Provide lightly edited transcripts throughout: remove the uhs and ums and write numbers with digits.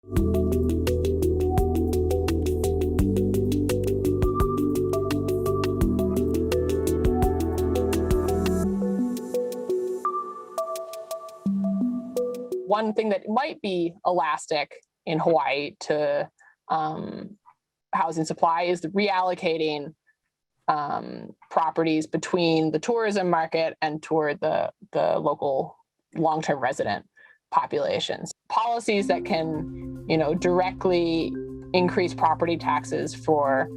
One thing that might be elastic in Hawaii to housing supply is reallocating properties between the tourism market and toward the local long-term resident populations. Policies that can, directly increase property taxes for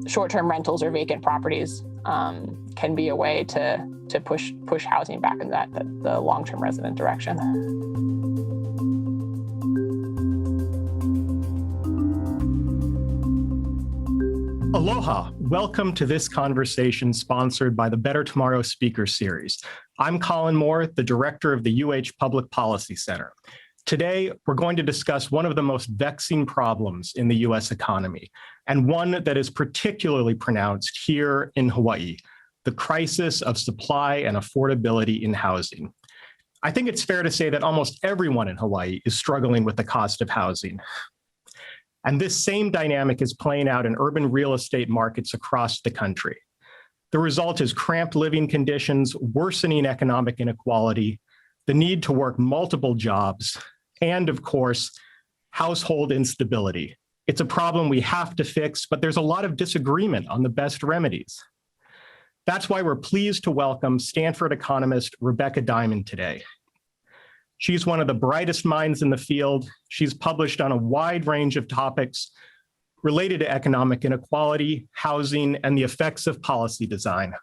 short-term rentals or vacant properties can be a way to push housing back in the long-term resident direction. Aloha. Welcome to this conversation sponsored by the Better Tomorrow Speaker Series. I'm Colin Moore, the director of the UH Public Policy Center. Today, we're going to discuss one of the most vexing problems in the US economy, and one that is particularly pronounced here in Hawaii, the crisis of supply and affordability in housing. I think it's fair to say that almost everyone in Hawaii is struggling with the cost of housing. And this same dynamic is playing out in urban real estate markets across the country. The result is cramped living conditions, worsening economic inequality, the need to work multiple jobs, and of course, household instability. It's a problem we have to fix, but there's a lot of disagreement on the best remedies. That's why we're pleased to welcome Stanford economist Rebecca Diamond today. She's one of the brightest minds in the field. She's published on a wide range of topics related to economic inequality, housing, and the effects of policy design.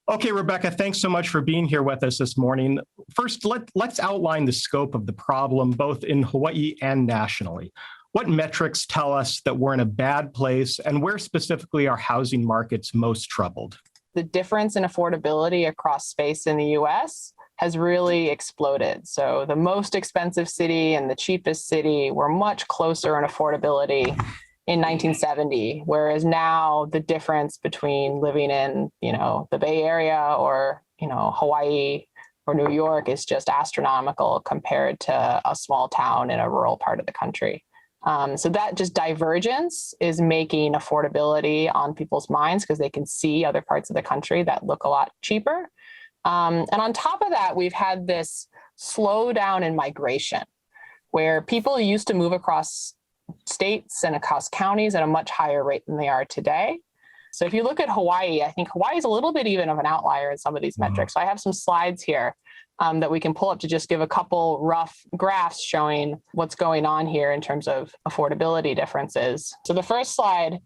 Okay, Rebecca, thanks so much for being here with us this morning. First, let's outline the scope of the problem, both in Hawaii and nationally. What metrics tell us that we're in a bad place, and where specifically are housing markets most troubled? The difference in affordability across space in the US has really exploded. So the most expensive city and the cheapest city were much closer in affordability in 1970, whereas now the difference between living in, the Bay Area or, Hawaii or New York is just astronomical compared to a small town in a rural part of the country. So that just divergence is making affordability on people's minds because they can see other parts of the country that look a lot cheaper. And on top of that, we've had this slowdown in migration where people used to move across states and across counties at a much higher rate than they are today. So if you look at Hawaii, I think Hawaii is a little bit even of an outlier in some of these metrics. So I have some slides here that we can pull up to just give a couple rough graphs showing what's going on here in terms of affordability differences. So the first slide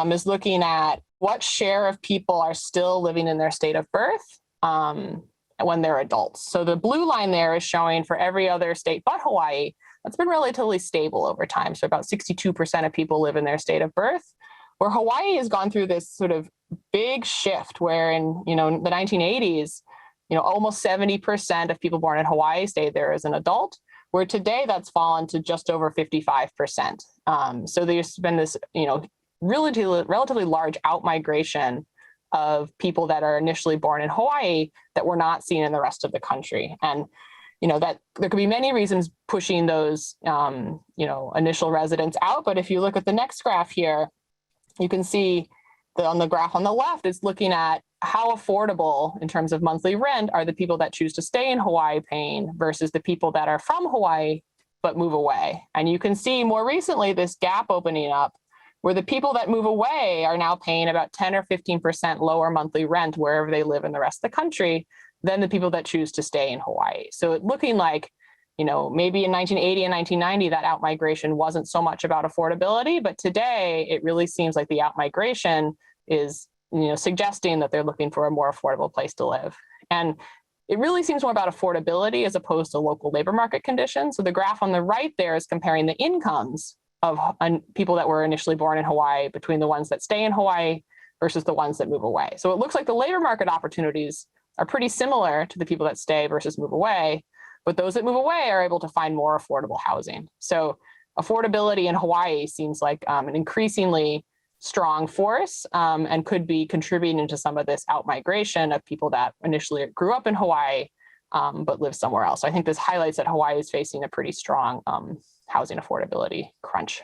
is looking at what share of people are still living in their state of birth when they're adults. So the blue line there is showing for every other state but Hawaii, that's been relatively stable over time. So about 62% of people live in their state of birth, where Hawaii has gone through this sort of big shift where in the 1980s, almost 70% of people born in Hawaii stayed there as an adult, where today that's fallen to just over 55%. So there's been this, relatively large outmigration of people that are initially born in Hawaii that we're not seeing in the rest of the country. And, that there could be many reasons pushing those, initial residents out. But if you look at the next graph here, you can see that on the graph on the left, it's looking at how affordable in terms of monthly rent are the people that choose to stay in Hawaii paying versus the people that are from Hawaii but move away. And you can see more recently this gap opening up where the people that move away are now paying about 10 or 15% lower monthly rent wherever they live in the rest of the country than the people that choose to stay in Hawaii. So it looking like, maybe in 1980 and 1990, that outmigration wasn't so much about affordability, but today it really seems like the outmigration is, suggesting that they're looking for a more affordable place to live. And it really seems more about affordability as opposed to local labor market conditions. So the graph on the right there is comparing the incomes of people that were initially born in Hawaii between the ones that stay in Hawaii versus the ones that move away. So it looks like the labor market opportunities are pretty similar to the people that stay versus move away, but those that move away are able to find more affordable housing. So affordability in Hawaii seems like an increasingly strong force and could be contributing to some of this outmigration of people that initially grew up in Hawaii but live somewhere else. So I think this highlights that Hawaii is facing a pretty strong housing affordability crunch.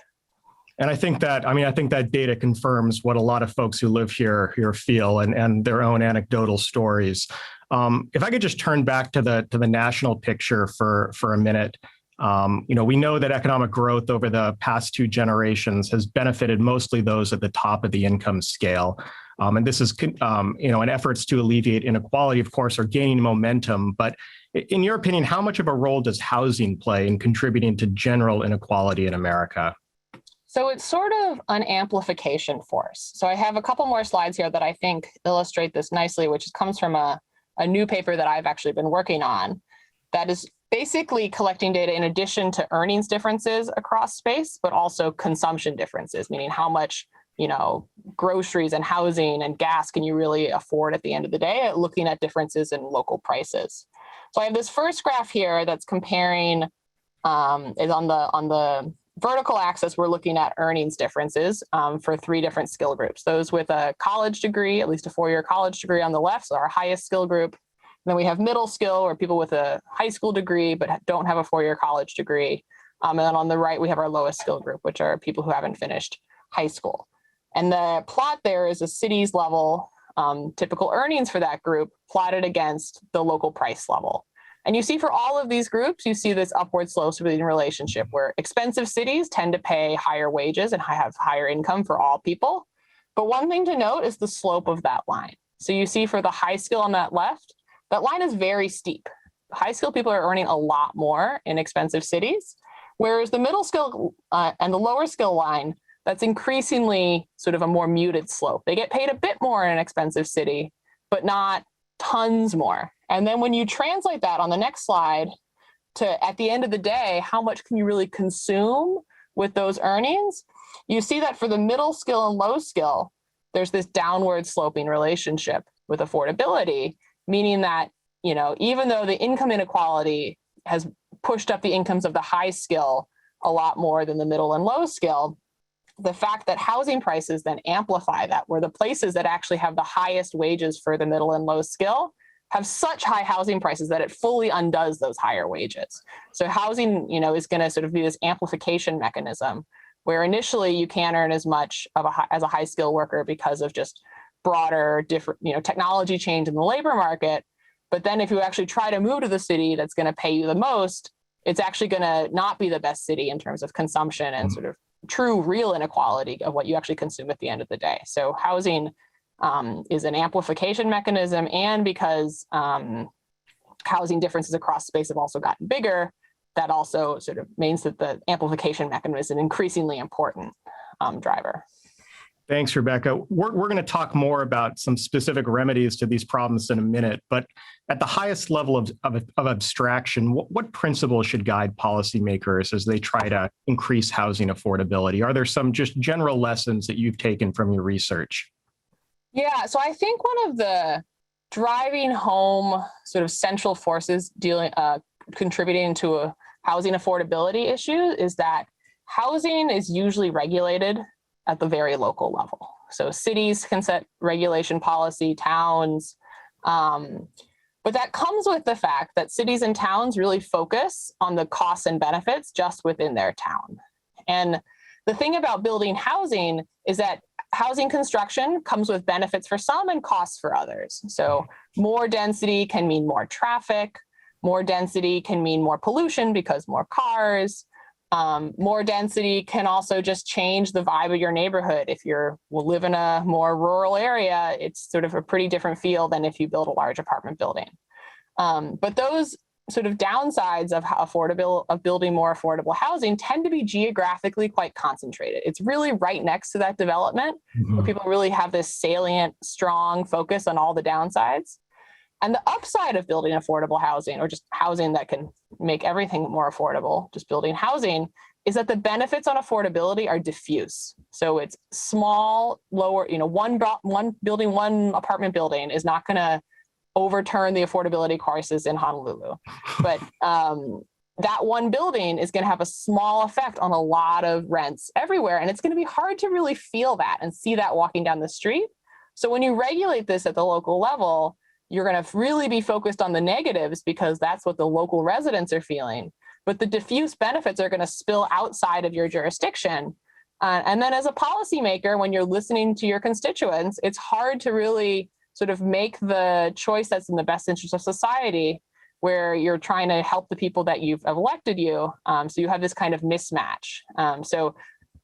And I think that data confirms what a lot of folks who live here feel and their own anecdotal stories. If I could just turn back to the national picture for a minute. We know that economic growth over the past 2 generations has benefited mostly those at the top of the income scale. And this is, and efforts to alleviate inequality, of course, are gaining momentum. But in your opinion, how much of a role does housing play in contributing to general inequality in America? So it's sort of an amplification force. So I have a couple more slides here that I think illustrate this nicely, which comes from a new paper that I've actually been working on that is basically collecting data in addition to earnings differences across space, but also consumption differences, meaning how much, groceries and housing and gas can you really afford at the end of the day, looking at differences in local prices. So I have this first graph here that's comparing, is on the vertical axis, we're looking at earnings differences for 3 different skill groups. Those with a college degree, at least a 4-year college degree on the left, so our highest skill group. And then we have middle skill, or people with a high school degree but don't have a 4-year college degree. And then on the right, we have our lowest skill group, which are people who haven't finished high school. And the plot there is a city's level typical earnings for that group plotted against the local price level. And you see for all of these groups, you see this upward sloping relationship where expensive cities tend to pay higher wages and have higher income for all people. But one thing to note is the slope of that line. So you see for the high skill on that left, that line is very steep. High skill people are earning a lot more in expensive cities, whereas the middle skill and the lower skill line, that's increasingly sort of a more muted slope. They get paid a bit more in an expensive city, but not tons more. And then when you translate that on the next slide to, at the end of the day, how much can you really consume with those earnings? You see that for the middle skill and low skill, there's this downward sloping relationship with affordability, meaning that, even though the income inequality has pushed up the incomes of the high skill a lot more than the middle and low skill, the fact that housing prices then amplify that, where the places that actually have the highest wages for the middle and low skill have such high housing prices that it fully undoes those higher wages. So housing, is going to sort of be this amplification mechanism where initially you can't earn as much as a high skill worker because of just broader, different, technology change in the labor market. But then if you actually try to move to the city that's going to pay you the most, it's actually going to not be the best city in terms of consumption and sort of true real inequality of what you actually consume at the end of the day. So housing is an amplification mechanism, and because housing differences across space have also gotten bigger, that also sort of means that the amplification mechanism is an increasingly important driver. Thanks, Rebecca. We're going to talk more about some specific remedies to these problems in a minute, but at the highest level of abstraction, what principles should guide policymakers as they try to increase housing affordability? Are there some just general lessons that you've taken from your research? Yeah, so I think one of the driving home sort of central forces contributing to a housing affordability issue is that housing is usually regulated at the very local level. So cities can set regulation policy, towns, but that comes with the fact that cities and towns really focus on the costs and benefits just within their town. And the thing about building housing is that housing construction comes with benefits for some and costs for others. So more density can mean more traffic, more density can mean more pollution because more cars. More density can also just change the vibe of your neighborhood. If you live in a more rural area, it's sort of a pretty different feel than if you build a large apartment building. But those sort of downsides of building more affordable housing tend to be geographically quite concentrated. It's really right next to that development where people really have this salient, strong focus on all the downsides. And the upside of building affordable housing, or just housing that can make everything more affordable, just building housing, is that the benefits on affordability are diffuse. So it's small, lower, one apartment building is not going to overturn the affordability crisis in Honolulu. But that one building is going to have a small effect on a lot of rents everywhere. And it's going to be hard to really feel that and see that walking down the street. So when you regulate this at the local level, you're going to really be focused on the negatives because that's what the local residents are feeling. But the diffuse benefits are going to spill outside of your jurisdiction. And then as a policymaker, when you're listening to your constituents, it's hard to really sort of make the choice that's in the best interest of society, where you're trying to help the people that have elected you. So you have this kind of mismatch. So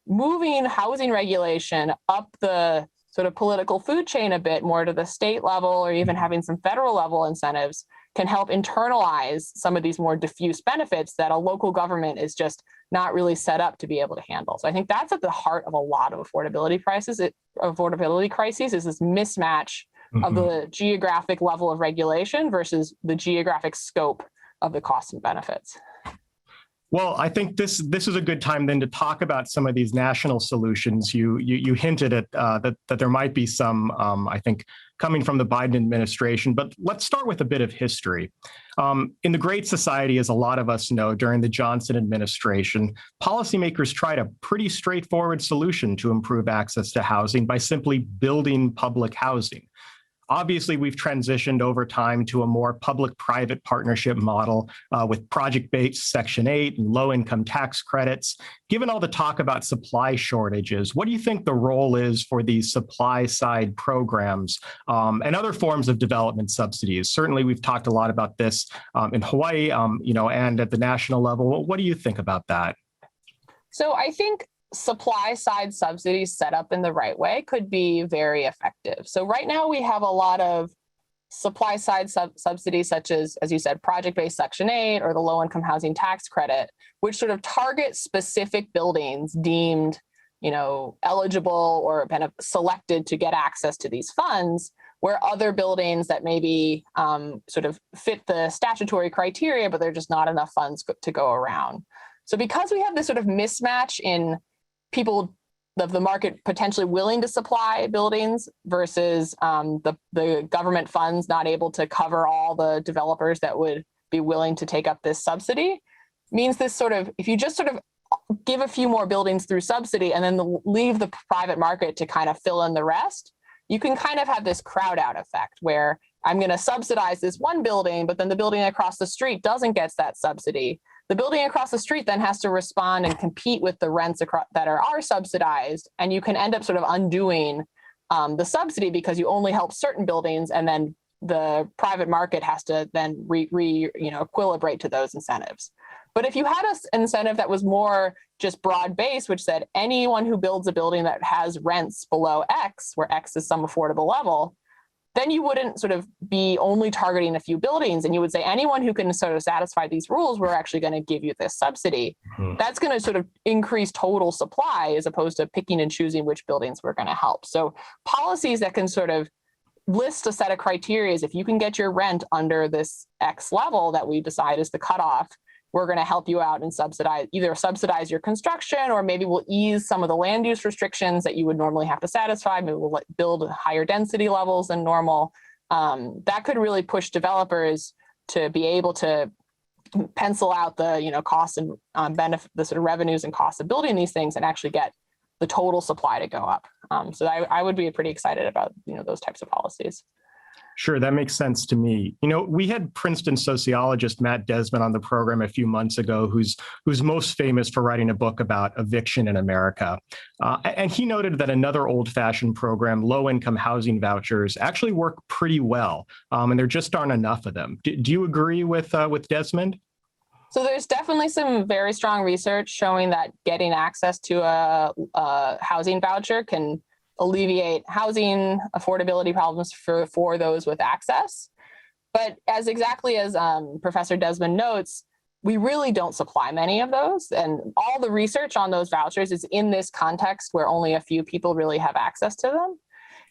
moving housing regulation up the sort of political food chain a bit more to the state level, or even having some federal level incentives, can help internalize some of these more diffuse benefits that a local government is just not really set up to be able to handle. So I think that's at the heart of a lot of affordability crises is this mismatch of the geographic level of regulation versus the geographic scope of the costs and benefits. Well, I think this is a good time then to talk about some of these national solutions. You hinted at that there might be some, I think, coming from the Biden administration. But let's start with a bit of history. In the Great Society, as a lot of us know, during the Johnson administration, policymakers tried a pretty straightforward solution to improve access to housing by simply building public housing. Obviously, we've transitioned over time to a more public-private partnership model with project-based Section 8 and low-income tax credits. Given all the talk about supply shortages, what do you think the role is for these supply-side programs and other forms of development subsidies? Certainly, we've talked a lot about this in Hawaii, and at the national level. What do you think about that? So I think supply side subsidies set up in the right way could be very effective. So right now we have a lot of supply side subsidies, such as you said, project-based Section 8 or the low-income housing tax credit, which sort of target specific buildings deemed, eligible or kind of selected to get access to these funds, where other buildings that maybe sort of fit the statutory criteria, but there are just not enough funds to go around. So because we have this sort of mismatch in people of the market potentially willing to supply buildings versus the government funds not able to cover all the developers that would be willing to take up this subsidy, means this sort of, if you just sort of give a few more buildings through subsidy and then leave the private market to kind of fill in the rest, you can kind of have this crowd out effect where I'm going to subsidize this one building, but then the building across the street doesn't get that subsidy. The building across the street then has to respond and compete with the rents that are subsidized, and you can end up sort of undoing the subsidy because you only help certain buildings, and then the private market has to then equilibrate to those incentives. But if you had an incentive that was more just broad-based, which said anyone who builds a building that has rents below X, where X is some affordable level, then you wouldn't sort of be only targeting a few buildings, and you would say anyone who can sort of satisfy these rules, we're actually going to give you this subsidy. That's going to sort of increase total supply as opposed to picking and choosing which buildings we're going to help. So policies that can sort of list a set of criteria, if you can get your rent under this X level that we decide is the cutoff, we're going to help you out and either subsidize your construction, or maybe we'll ease some of the land use restrictions that you would normally have to satisfy. Maybe we'll build higher density levels than normal. That could really push developers to be able to pencil out the costs and benefit, the sort of revenues and costs of building these things, and actually get the total supply to go up. So I would be pretty excited about those types of policies. Sure, that makes sense to me. We had Princeton sociologist Matt Desmond on the program a few months ago, who's most famous for writing a book about eviction in America. And he noted that another old-fashioned program, low-income housing vouchers, actually work pretty well, and there just aren't enough of them. Do you agree with Desmond? So there's definitely some very strong research showing that getting access to a housing voucher can alleviate housing affordability problems for those with access. But exactly as Professor Desmond notes, we really don't supply many of those. And all the research on those vouchers is in this context where only a few people really have access to them.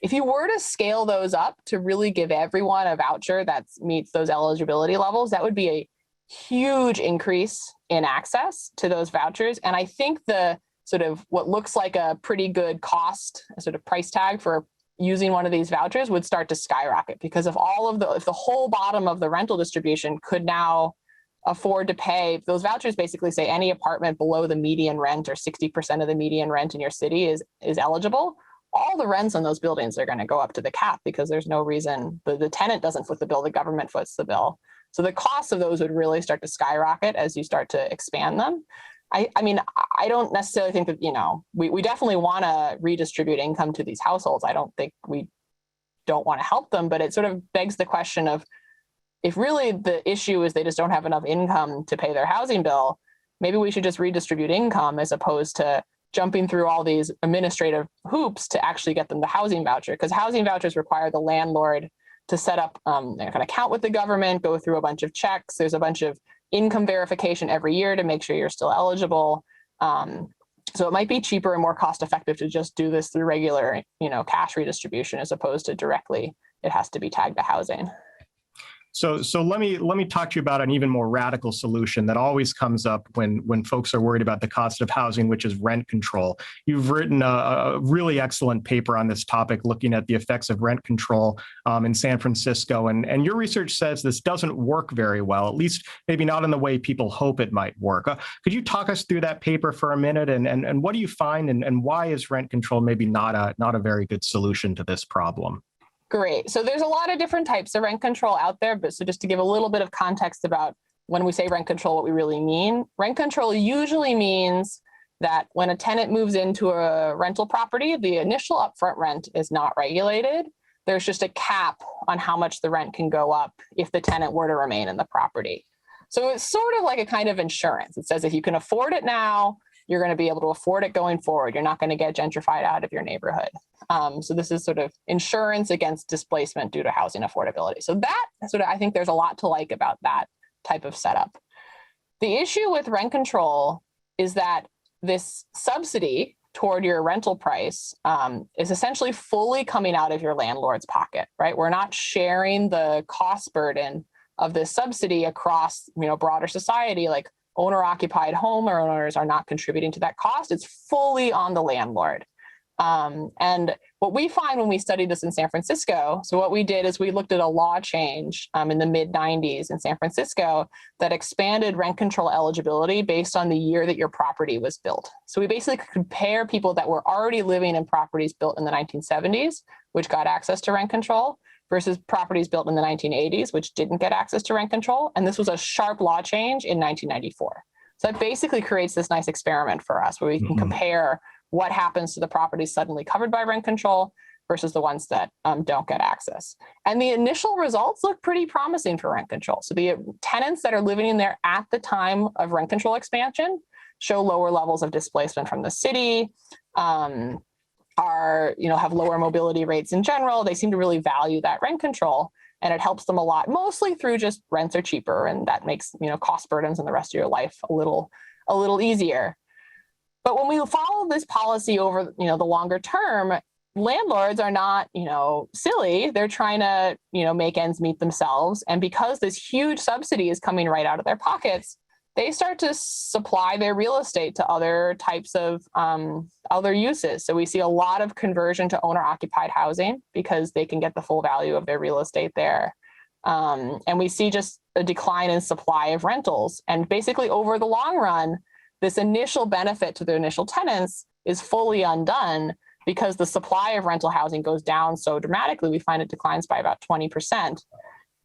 If you were to scale those up to really give everyone a voucher that meets those eligibility levels, that would be a huge increase in access to those vouchers. And I think the sort of what looks like a pretty good cost, a sort of price tag for using one of these vouchers would start to skyrocket, because if the whole bottom of the rental distribution could now afford to pay, those vouchers basically say any apartment below the median rent or 60% of the median rent in your city is eligible. all the rents on those buildings are going to go up to the cap because there's no reason the tenant doesn't foot the bill, the government foots the bill. So the cost of those would really start to skyrocket as you start to expand them. I mean, I don't necessarily think that, we definitely want to redistribute income to these households. I don't think we don't want to help them, but it sort of begs the question of, if really the issue is they just don't have enough income to pay their housing bill, maybe we should just redistribute income as opposed to jumping through all these administrative hoops to actually get them the housing voucher, because housing vouchers require the landlord to set up an account with the government, go through a bunch of checks. There's a bunch of income verification every year to make sure you're still eligible. So it might be cheaper and more cost effective to just do this through regular, cash redistribution as opposed to directly, it has to be tagged to housing. So let me talk to you about an even more radical solution that always comes up when folks are worried about the cost of housing, which is rent control. You've written a really excellent paper on this topic, looking at the effects of rent control in San Francisco, and your research says this doesn't work very well, at least maybe not in the way people hope it might work. Could you talk us through that paper for a minute, and what do you find, and why is rent control maybe not a very good solution to this problem? Great. So there's a lot of different types of rent control out there, but so just to give a little bit of context about when we say rent control, what we really mean. Rent control usually means that when a tenant moves into a rental property, the initial upfront rent is not regulated. There's just a cap on how much the rent can go up if the tenant were to remain in the property. So it's sort of like a kind of insurance. It says if you can afford it now, you're going to be able to afford it going forward. You're not going to get gentrified out of your neighborhood. So this is sort of insurance against displacement due to housing affordability. So that sort of, I think there's a lot to like about that type of setup. The issue with rent control is that this subsidy toward your rental price is essentially fully coming out of your landlord's pocket, right? We're not sharing the cost burden of this subsidy across, broader society. Like owner-occupied homeowners are not contributing to that cost. It's fully on the landlord. And what we find when we studied this in San Francisco, so what we did is we looked at a law change in the mid-90s in San Francisco that expanded rent control eligibility based on the year that your property was built. So we basically could compare people that were already living in properties built in the 1970s, which got access to rent control, versus properties built in the 1980s, which didn't get access to rent control. And this was a sharp law change in 1994. So that basically creates this nice experiment for us where we can compare what happens to the properties suddenly covered by rent control versus the ones that don't get access. And the initial results look pretty promising for rent control. So the tenants that are living in there at the time of rent control expansion show lower levels of displacement from the city, have lower mobility rates in general. They seem to really value that rent control, and it helps them a lot, mostly through just rents are cheaper, and that makes, cost burdens in the rest of your life a little easier. But when we follow this policy over, the longer term, landlords are not, silly. They're trying to, make ends meet themselves. And because this huge subsidy is coming right out of their pockets, they start to supply their real estate to other types of other uses. So we see a lot of conversion to owner-occupied housing because they can get the full value of their real estate there. And we see just a decline in supply of rentals. And basically over the long run, this initial benefit to the initial tenants is fully undone because the supply of rental housing goes down so dramatically. We find it declines by about 20%.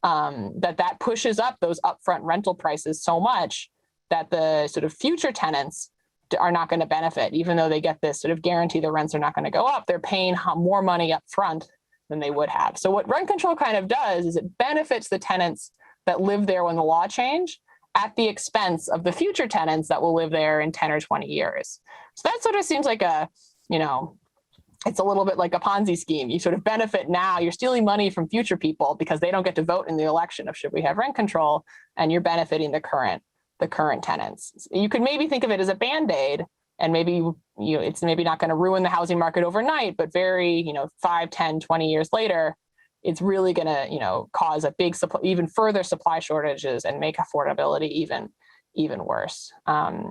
That pushes up those upfront rental prices so much that the sort of future tenants are not going to benefit, even though they get this sort of guarantee the rents are not going to go up. They're paying more money up front than they would have. So what rent control kind of does is it benefits the tenants that live there when the law changed at the expense of the future tenants that will live there in 10 or 20 years. So that sort of seems like it's a little bit like a Ponzi scheme. You sort of benefit now, you're stealing money from future people because they don't get to vote in the election of should we have rent control, and you're benefiting the current tenants. You could maybe think of it as a Band-Aid, and maybe it's maybe not going to ruin the housing market overnight, but very 5, 10, 20 years later, it's really going to cause a big even further supply shortages and make affordability even worse.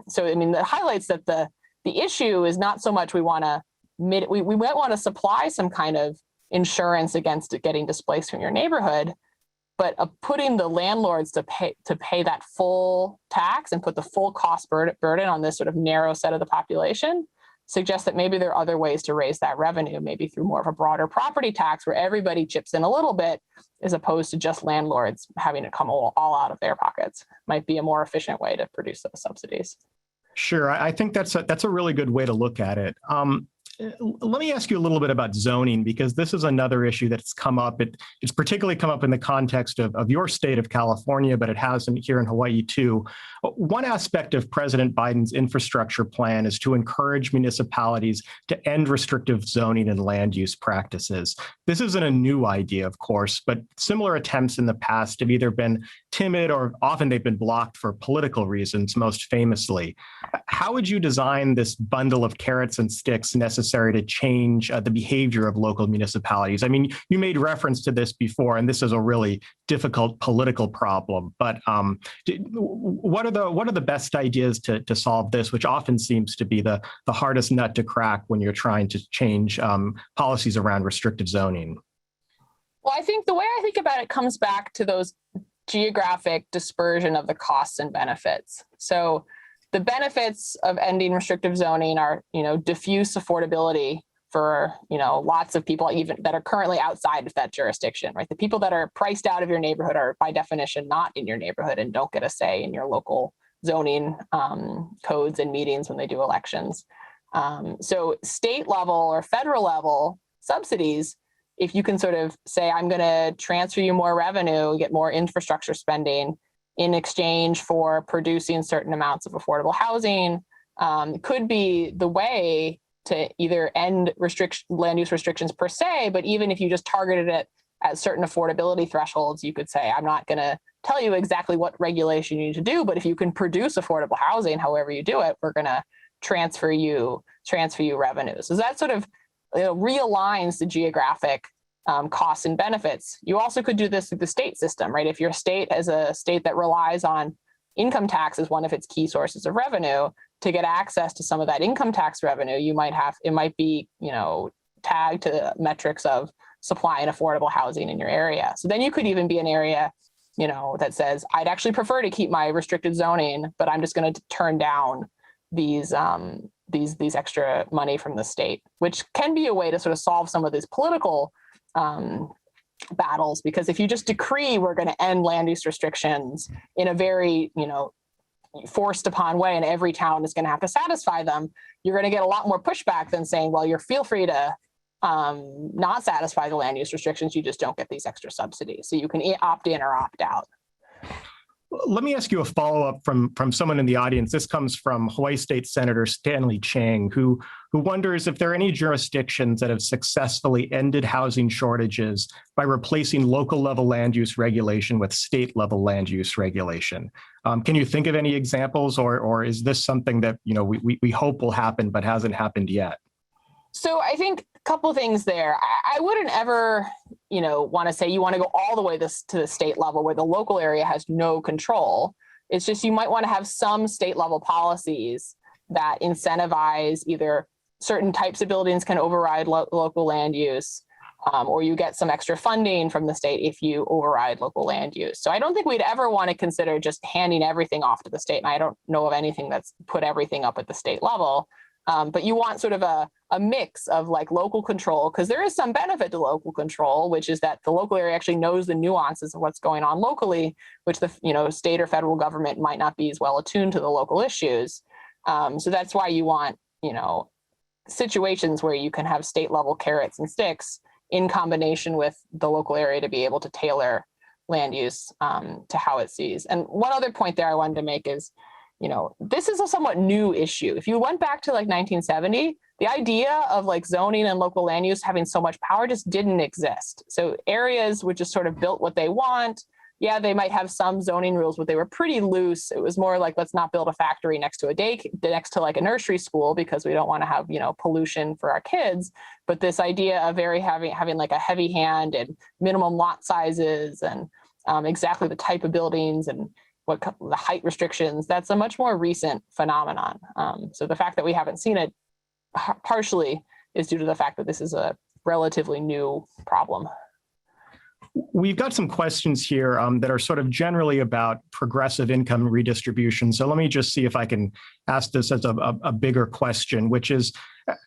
So I mean, that highlights that the issue is not so much we might want to supply some kind of insurance against getting displaced from your neighborhood, but putting the landlords to pay that full tax and put the full cost burden on this sort of narrow set of the population, suggests that maybe there are other ways to raise that revenue, maybe through more of a broader property tax where everybody chips in a little bit, as opposed to just landlords having it come all out of their pockets. Might be a more efficient way to produce those subsidies. Sure, I think that's a really good way to look at it. Let me ask you a little bit about zoning, because this is another issue that's come up. It's particularly come up in the context of your state of California, but it has here in Hawaii too. One aspect of President Biden's infrastructure plan is to encourage municipalities to end restrictive zoning and land use practices. This isn't a new idea, of course, but similar attempts in the past have either been timid or often they've been blocked for political reasons, most famously. How would you design this bundle of carrots and sticks necessary to change the behavior of local municipalities? I mean, you made reference to this before, and this is a really difficult political problem. But what are the best ideas to solve this, which often seems to be the hardest nut to crack when you're trying to change policies around restrictive zoning? Well, I think the way I think about it comes back to those geographic dispersion of the costs and benefits. So the benefits of ending restrictive zoning are, diffuse affordability for, lots of people even that are currently outside of that jurisdiction, right? The people that are priced out of your neighborhood are by definition not in your neighborhood and don't get a say in your local zoning codes and meetings when they do elections. So state level or federal level subsidies, if you can sort of say, I'm going to transfer you more revenue, get more infrastructure spending in exchange for producing certain amounts of affordable housing, could be the way to either end land use restrictions per se, but even if you just targeted it at certain affordability thresholds, you could say, I'm not going to tell you exactly what regulation you need to do, but if you can produce affordable housing, however you do it, we're going to transfer you revenue. So that sort of realigns the geographic costs and benefits. You also could do this through the state system, right? If your state is a state that relies on income tax as one of its key sources of revenue, to get access to some of that income tax revenue, it might be, tagged to metrics of supply and affordable housing in your area. So then you could even be an area, that says, I'd actually prefer to keep my restricted zoning, but I'm just going to turn down these extra money from the state, which can be a way to sort of solve some of these political battles, because if you just decree we're going to end land use restrictions in a very, forced upon way, and every town is going to have to satisfy them, you're going to get a lot more pushback than saying, well, you're feel free to not satisfy the land use restrictions, you just don't get these extra subsidies. So you can opt in or opt out. Let me ask you a follow-up from someone in the audience. This comes from Hawaii State Senator Stanley Chang, who wonders if there are any jurisdictions that have successfully ended housing shortages by replacing local level land use regulation with state level land use regulation. Can you think of any examples, or is this something that we hope will happen but hasn't happened yet? So I think a couple of things there. I wouldn't ever, want to say you want to go all the way to the state level where the local area has no control. It's just you might want to have some state level policies that incentivize either certain types of buildings can override local land use, or you get some extra funding from the state if you override local land use. So I don't think we'd ever want to consider just handing everything off to the state. And I don't know of anything that's put everything up at the state level. But you want sort of a mix of like local control, because there is some benefit to local control, which is that the local area actually knows the nuances of what's going on locally, which the state or federal government might not be as well attuned to the local issues. So that's why you want situations where you can have state level carrots and sticks in combination with the local area to be able to tailor land use to how it sees. And one other point there I wanted to make is, this is a somewhat new issue. If you went back to like 1970, the idea of like zoning and local land use having so much power just didn't exist. So areas would just sort of built what they want. Yeah, they might have some zoning rules, but they were pretty loose. It was more like, let's not build a factory next to next to like a nursery school because we don't want to have, pollution for our kids. But this idea of having like a heavy hand and minimum lot sizes and exactly the type of buildings and the height restrictions, that's a much more recent phenomenon. So the fact that we haven't seen it partially is due to the fact that this is a relatively new problem. We've got some questions here that are sort of generally about progressive income redistribution. So let me just see if I can ask this as a bigger question, which is,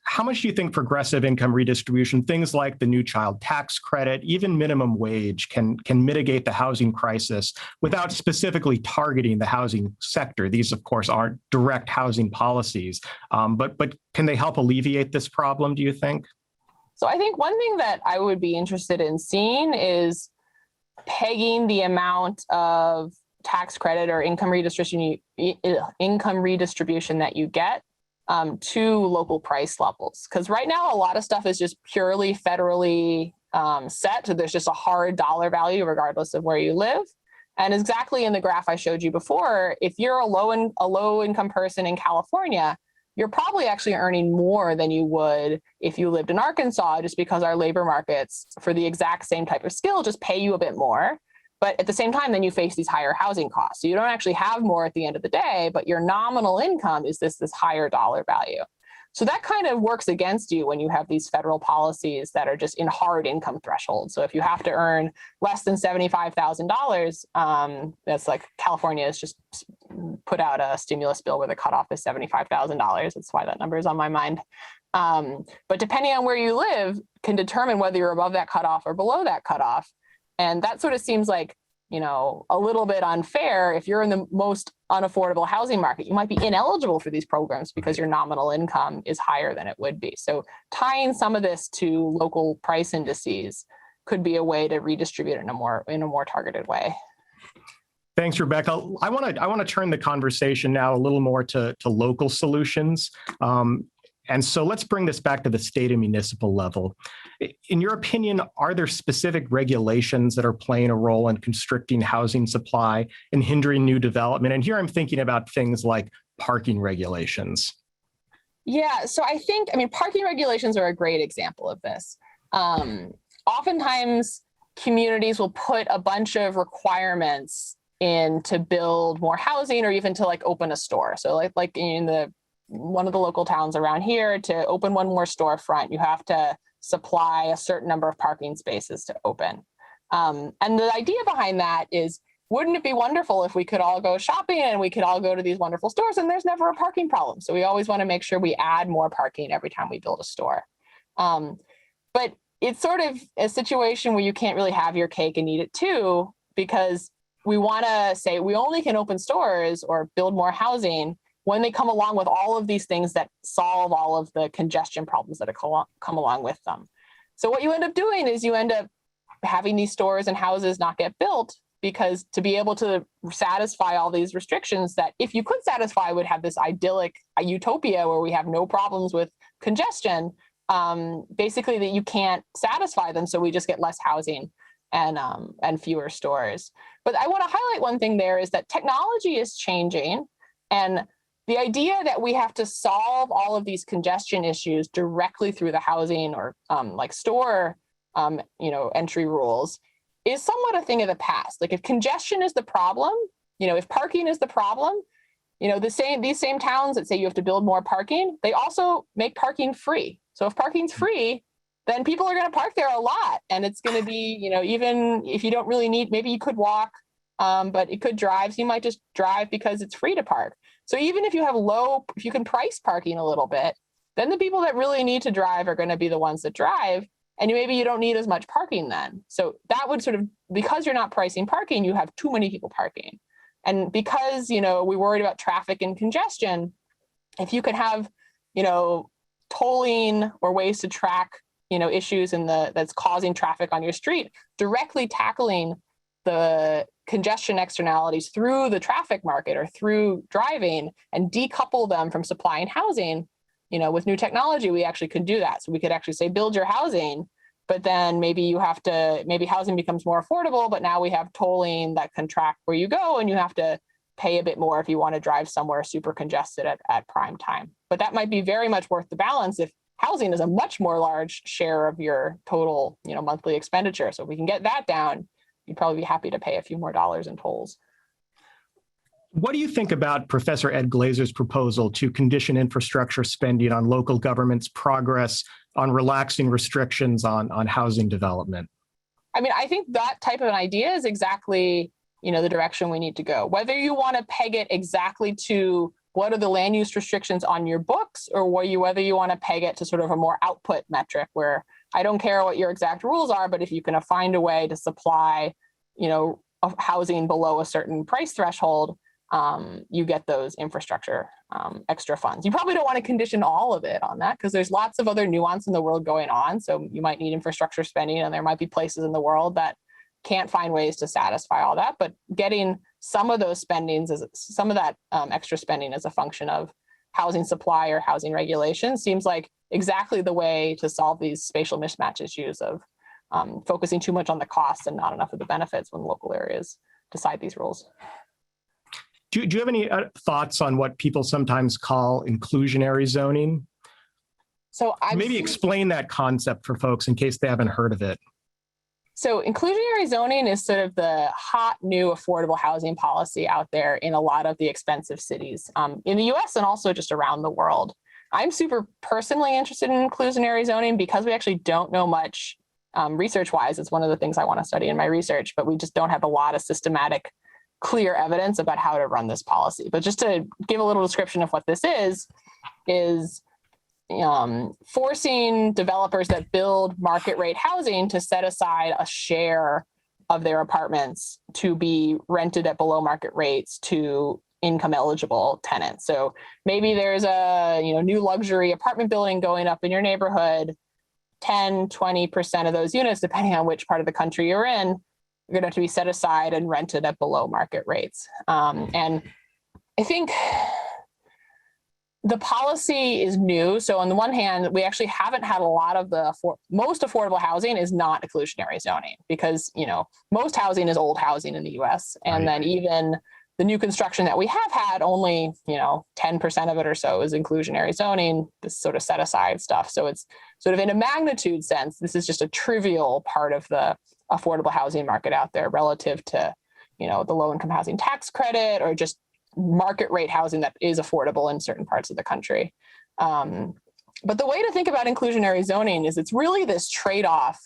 How much do you think progressive income redistribution, things like the new child tax credit, even minimum wage, can mitigate the housing crisis without specifically targeting the housing sector? These, of course, aren't direct housing policies, but can they help alleviate this problem, do you think? So I think one thing that I would be interested in seeing is pegging the amount of tax credit or income redistribution that you get to local price levels. Because right now, a lot of stuff is just purely federally set. So there's just a hard dollar value regardless of where you live. And exactly in the graph I showed you before, if you're a low income person in California, you're probably actually earning more than you would if you lived in Arkansas, just because our labor markets for the exact same type of skill just pay you a bit more. But at the same time, then you face these higher housing costs. So you don't actually have more at the end of the day, but your nominal income is this higher dollar value. So that kind of works against you when you have these federal policies that are just in hard income thresholds. So if you have to earn less than $75,000, that's like California has just put out a stimulus bill where the cutoff is $75,000. That's why that number is on my mind. But depending on where you live can determine whether you're above that cutoff or below that cutoff. And that sort of seems like, a little bit unfair. If you're in the most unaffordable housing market, you might be ineligible for these programs because your nominal income is higher than it would be. So tying some of this to local price indices could be a way to redistribute it in a more targeted way. Thanks, Rebecca. I want to turn the conversation now a little more to local solutions. And so let's bring this back to the state and municipal level. In your opinion, are there specific regulations that are playing a role in constricting housing supply and hindering new development? And here I'm thinking about things like parking regulations. Yeah, so parking regulations are a great example of this. Oftentimes, communities will put a bunch of requirements in to build more housing or even to open a store. So like in one of the local towns around here, to open one more storefront, you have to supply a certain number of parking spaces to open. And the idea behind that is, wouldn't it be wonderful if we could all go shopping and we could all go to these wonderful stores and there's never a parking problem? So we always want to make sure we add more parking every time we build a store. But it's sort of a situation where you can't really have your cake and eat it too, because we want to say we only can open stores or build more housing when they come along with all of these things that solve all of the congestion problems that come along with them. So what you end up doing is you end up having these stores and houses not get built, because to be able to satisfy all these restrictions that if you could satisfy would have this idyllic utopia where we have no problems with congestion, basically that you can't satisfy them. So we just get less housing and fewer stores. But I want to highlight one thing there is that technology is changing, and the idea that we have to solve all of these congestion issues directly through the housing or store, entry rules is somewhat a thing of the past. Like if congestion is the problem, if parking is the problem, these same towns that say you have to build more parking, they also make parking free. So if parking's free, then people are going to park there a lot. And it's going to be, even if you don't really need, maybe you could walk, but it could drive. So you might just drive because it's free to park. So even if you have if you can price parking a little bit, then the people that really need to drive are going to be the ones that drive. And maybe you don't need as much parking then. So that would because you're not pricing parking, you have too many people parking. And because, we worried about traffic and congestion, if you could have, tolling or ways to track, issues that's causing traffic on your street, directly tackling the congestion externalities through the traffic market or through driving and decouple them from supplying housing, with new technology, we actually could do that. So we could actually say, build your housing, but then maybe housing becomes more affordable, but now we have tolling that can track where you go and you have to pay a bit more if you want to drive somewhere super congested at prime time. But that might be very much worth the balance if housing is a much more large share of your total, monthly expenditure. So if we can get that down, you'd probably be happy to pay a few more dollars in tolls. What do you think about Professor Ed Glazer's proposal to condition infrastructure spending on local government's progress on relaxing restrictions on housing development? I think that type of an idea is exactly, the direction we need to go. Whether you want to peg it exactly to what are the land use restrictions on your books, or whether you want to peg it to sort of a more output metric where I don't care what your exact rules are, but if you can find a way to supply, of housing below a certain price threshold, you get those infrastructure extra funds. You probably don't want to condition all of it on that because there's lots of other nuance in the world going on. So you might need infrastructure spending, and there might be places in the world that can't find ways to satisfy all that. But getting some of those spendings, some of that extra spending as a function of housing supply or housing regulation seems like exactly the way to solve these spatial mismatch issues of focusing too much on the costs and not enough of the benefits when local areas decide these rules. Do you have any thoughts on what people sometimes call inclusionary zoning? So maybe explain that concept for folks in case they haven't heard of it. So inclusionary zoning is sort of the hot new affordable housing policy out there in a lot of the expensive cities in the US and also just around the world. I'm super personally interested in inclusionary zoning because we actually don't know much research-wise. It's one of the things I want to study in my research, but we just don't have a lot of systematic, clear evidence about how to run this policy. But just to give a little description of what this is forcing developers that build market rate housing to set aside a share of their apartments to be rented at below market rates to income eligible tenants. So maybe there's a new luxury apartment building going up in your neighborhood, 10, 20% of those units, depending on which part of the country you're in, are going to have to be set aside and rented at below market rates. And I think the policy is new. So on the one hand, we actually haven't had a lot of most affordable housing is not inclusionary zoning because, most housing is old housing in the US. And then even the new construction that we have had, only, 10% of it or so is inclusionary zoning, this sort of set aside stuff. So it's sort of in a magnitude sense, this is just a trivial part of the affordable housing market out there relative to, the low income housing tax credit or just market rate housing that is affordable in certain parts of the country. But the way to think about inclusionary zoning is it's really this trade-off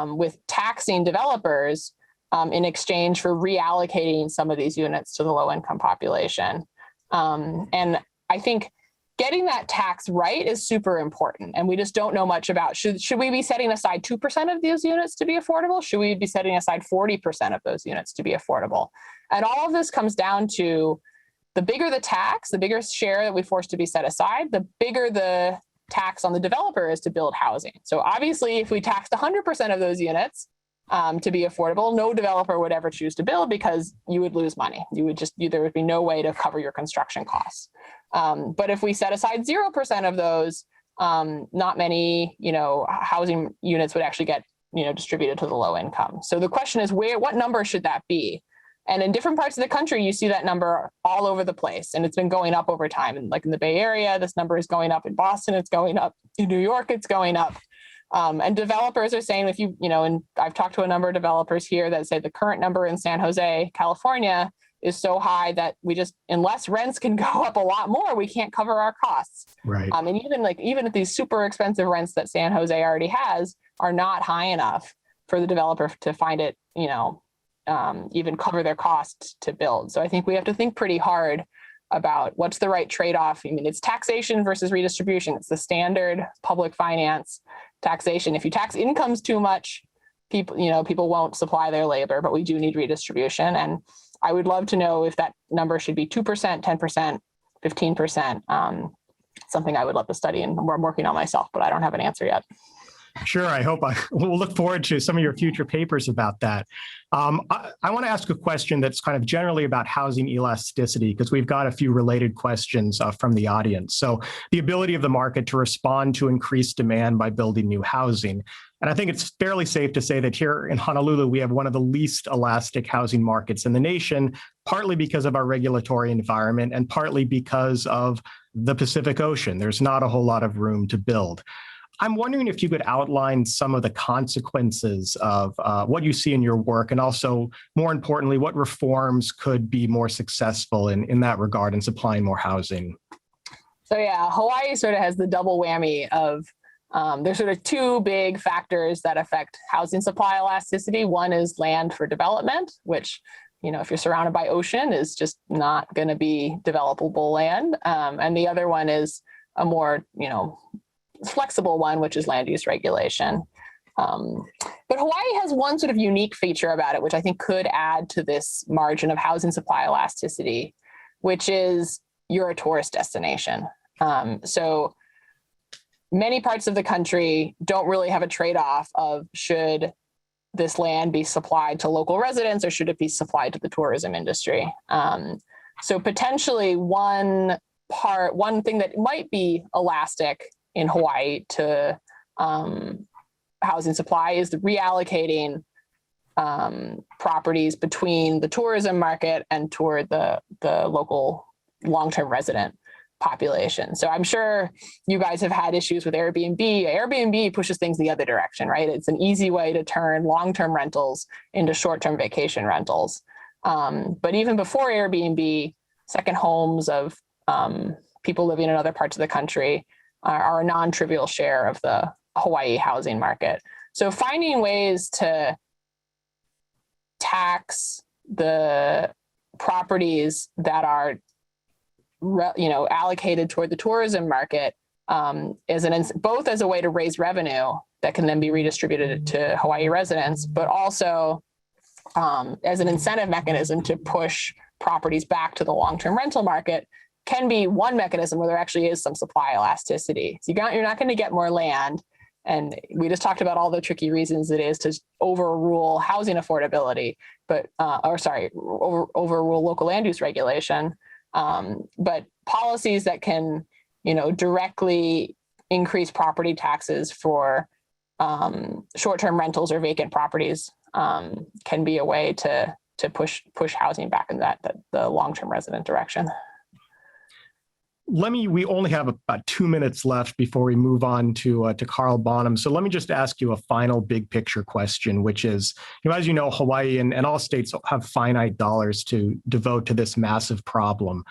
with taxing developers in exchange for reallocating some of these units to the low income population. And I think getting that tax right is super important. And we just don't know much about, should we be setting aside 2% of those units to be affordable? Should we be setting aside 40% of those units to be affordable? And all of this comes down to the bigger the tax, the bigger share that we force to be set aside, the bigger the tax on the developer is to build housing. So obviously, if we taxed 100% of those units to be affordable, no developer would ever choose to build because you would lose money. There would be no way to cover your construction costs. But if we set aside 0% of those, not many, housing units would actually get, distributed to the low income. So the question is, what number should that be? And in different parts of the country, you see that number all over the place, and it's been going up over time. And like in the Bay Area, this number is going up. In Boston, it's going up. In New York, it's going up. And developers are saying, and I've talked to a number of developers here that say the current number in San Jose, California, is so high that unless rents can go up a lot more, we can't cover our costs. Right. And even if these super expensive rents that San Jose already has are not high enough for the developer to find it, even cover their costs to build. So I think we have to think pretty hard about what's the right trade-off. It's taxation versus redistribution. It's the standard public finance taxation. If you tax incomes too much, people won't supply their labor, but we do need redistribution. And I would love to know if that number should be 2%, 10%, 15%, something I would love to study and I'm working on myself, but I don't have an answer yet. Sure. I hope we'll look forward to some of your future papers about that. I want to ask a question that's kind of generally about housing elasticity, because we've got a few related questions from the audience. So the ability of the market to respond to increased demand by building new housing. And I think it's fairly safe to say that here in Honolulu, we have one of the least elastic housing markets in the nation, partly because of our regulatory environment and partly because of the Pacific Ocean. There's not a whole lot of room to build. I'm wondering if you could outline some of the consequences of what you see in your work, and also, more importantly, what reforms could be more successful in that regard in supplying more housing. So yeah, Hawaii sort of has the double whammy of there's sort of two big factors that affect housing supply elasticity. One is land for development, which if you're surrounded by ocean, is just not going to be developable land. And the other one is a more, flexible one, which is land use regulation. But Hawaii has one sort of unique feature about it, which I think could add to this margin of housing supply elasticity, which is you're a tourist destination. So many parts of the country don't really have a trade-off of should this land be supplied to local residents or should it be supplied to the tourism industry. So potentially one thing that might be elastic in Hawaii to housing supply is the reallocating properties between the tourism market and toward the local long-term resident population. So I'm sure you guys have had issues with Airbnb. Airbnb pushes things the other direction, right? It's an easy way to turn long-term rentals into short-term vacation rentals. But even before Airbnb, second homes of people living in other parts of the country are a non-trivial share of the Hawaii housing market. So finding ways to tax the properties that are allocated toward the tourism market both as a way to raise revenue that can then be redistributed to Hawaii residents, but also as an incentive mechanism to push properties back to the long-term rental market can be one mechanism where there actually is some supply elasticity. So you're not going to get more land. And we just talked about all the tricky reasons it is to overrule housing affordability, overrule local land use regulation. But policies that can, directly increase property taxes for short-term rentals or vacant properties can be a way to push housing back in the long-term resident direction. We only have about 2 minutes left before we move on to Carl Bonham. So let me just ask you a final big picture question, which is, as you know, Hawaii and all states have finite dollars to devote to this massive problem.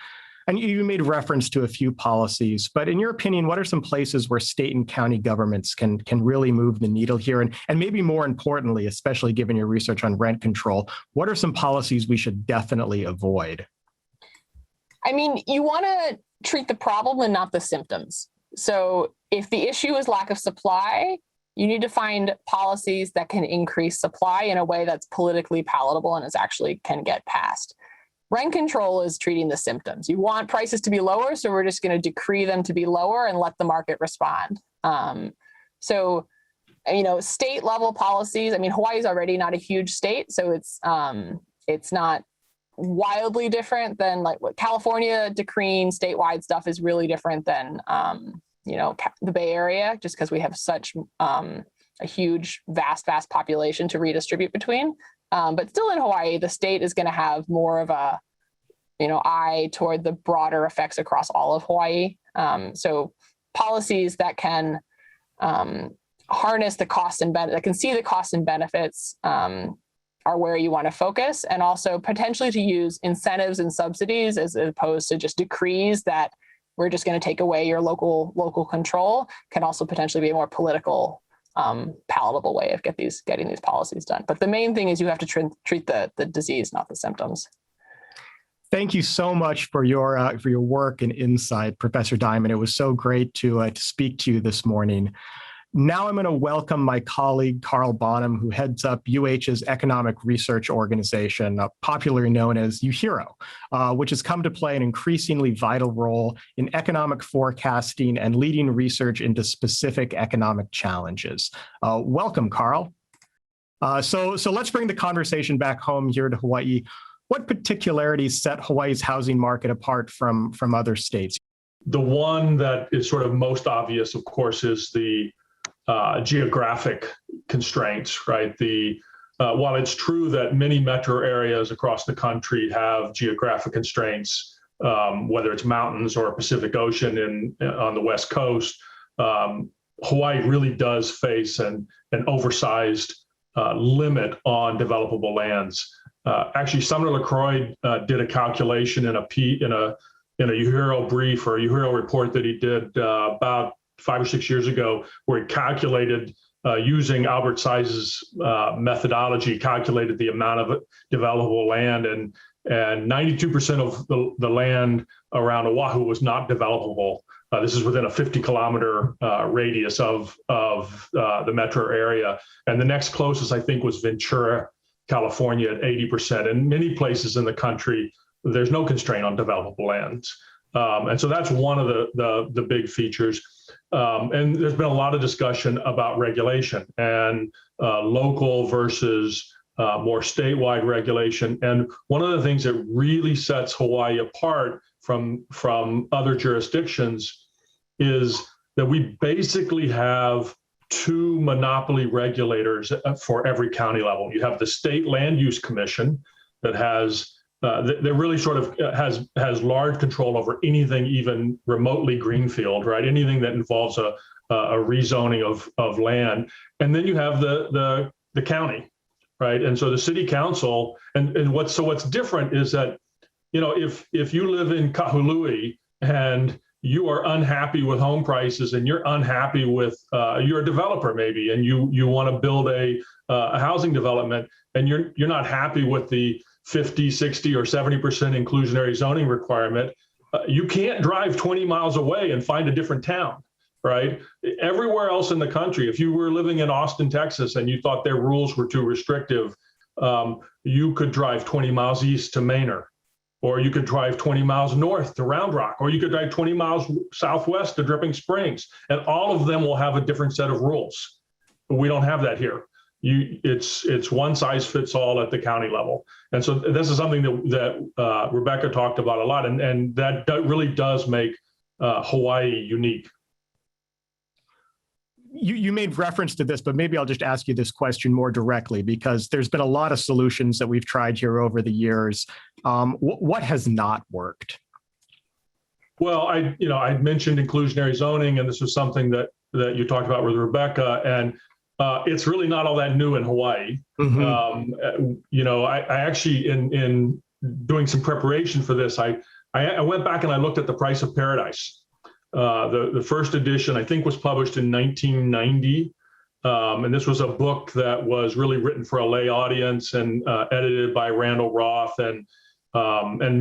And you made reference to a few policies, but in your opinion, what are some places where state and county governments can really move the needle here? And maybe more importantly, especially given your research on rent control, what are some policies we should definitely avoid? I mean, you want to treat the problem and not the symptoms. So if the issue is lack of supply, you need to find policies that can increase supply in a way that's politically palatable and actually can get passed. Rent control is treating the symptoms. You want prices to be lower, so we're just going to decree them to be lower and let the market respond. So state level policies, Hawaii is already not a huge state, so it's not wildly different than like what California decreeing statewide stuff is really different than the Bay Area, just because we have such a huge vast population to redistribute between. But still in Hawaii, the state is going to have more of a eye toward the broader effects across all of Hawaii. So policies that can harness the costs and benefits, that can see the costs and benefits are where you want to focus, and also potentially to use incentives and subsidies as opposed to just decrees that we're just going to take away your local control can also potentially be a more political, palatable way of getting these policies done. But the main thing is you have to treat the disease, not the symptoms. Thank you so much for your work and insight, Professor Diamond. It was so great to speak to you this morning. Now I'm going to welcome my colleague, Carl Bonham, who heads up UH's economic research organization, popularly known as UHERO, which has come to play an increasingly vital role in economic forecasting and leading research into specific economic challenges. Welcome, Carl. So let's bring the conversation back home here to Hawaii. What particularities set Hawaii's housing market apart from other states? The one that is sort of most obvious, of course, is the geographic constraints, right? While it's true that many metro areas across the country have geographic constraints, whether it's mountains or Pacific Ocean on the West Coast, Hawaii really does face an oversized limit on developable lands. Actually, Sumner LaCroix did a calculation in a UHERO brief or a UHERO report that he did about 5 or 6 years ago, where he calculated using Albert Size's methodology, calculated the amount of developable land, and 92% of the land around Oahu was not developable. This is within a 50-kilometer radius of the metro area. And the next closest, I think, was Ventura, California at 80%. And many places in the country, there's no constraint on developable lands. And so that's one of the big features. And there's been a lot of discussion about regulation and local versus more statewide regulation. And one of the things that really sets Hawaii apart from other jurisdictions is that we basically have two monopoly regulators for every county level. You have the State Land Use Commission that has that really sort of has large control over anything even remotely greenfield, right? Anything that involves a rezoning of land. And then you have the county, right? And so the city council, and what's different is that, you know, if you live in Kahului and you are unhappy with home prices and you're unhappy with, you're a developer maybe, and you want to build a housing development, and you're not happy with the 50, 60, or 70% inclusionary zoning requirement, you can't drive 20 miles away and find a different town, right? Everywhere else in the country, if you were living in Austin, Texas, and you thought their rules were too restrictive, you could drive 20 miles east to Manor, or you could drive 20 miles north to Round Rock, or you could drive 20 miles southwest to Dripping Springs, and all of them will have a different set of rules. But we don't have that here. It's one size fits all at the county level. And so this is something that Rebecca talked about a lot, and that really does make Hawaii unique. You made reference to this, but maybe I'll just ask you this question more directly, because there's been a lot of solutions that we've tried here over the years. What has not worked? Well, I mentioned inclusionary zoning, and this was something that you talked about with Rebecca, and it's really not all that new in Hawaii. Mm-hmm. I actually, in doing some preparation for this, I went back and I looked at The Price of Paradise. The first edition, I think, was published in 1990. And this was a book that was really written for a lay audience and edited by Randall Roth and